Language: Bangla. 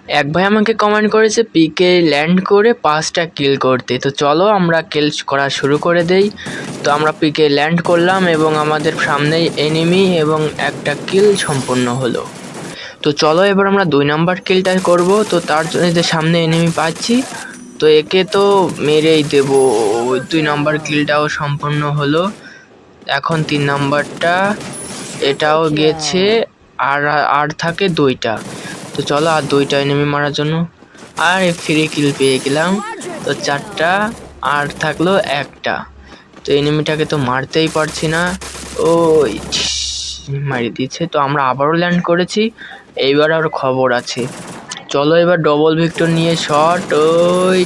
এক ভাই আমাকে কমেন্ট করেছে পিকে ল্যান্ড করে 5টা কিল করতে। তো চলো আমরা কিল করা শুরু করে দেই। তো আমরা পিকে ল্যান্ড করলাম এবং আমাদের সামনেই এনিমি এবং একটা কিল সম্পূর্ণ হলো। তো চলো এবার আমরা 2 নাম্বার কিলটা করব। তো তার জন্য যে সামনে এনিমি পাচ্ছি, তো একে তো মেরেই দেব। 2 নাম্বার কিলটাও সম্পূর্ণ হলো। এখন 3 নাম্বারটা, এটাও গেছে। আর আর থাকে 2টা। তো চলো আর 2টা এনিমি মারার জন্য আর ফ্রি কিল পেয়ে গেলাম। তো 4টা আর থাকলো একটা। তো এনিমিটাকে তো মারতেই পারছি না। ওই মারি দিচ্ছে। তো আমরা আবারও ল্যান্ড করেছি, এইবার আর খবর আছে। চলো এবার ডবল ভিক্টর নিয়ে শট। ওই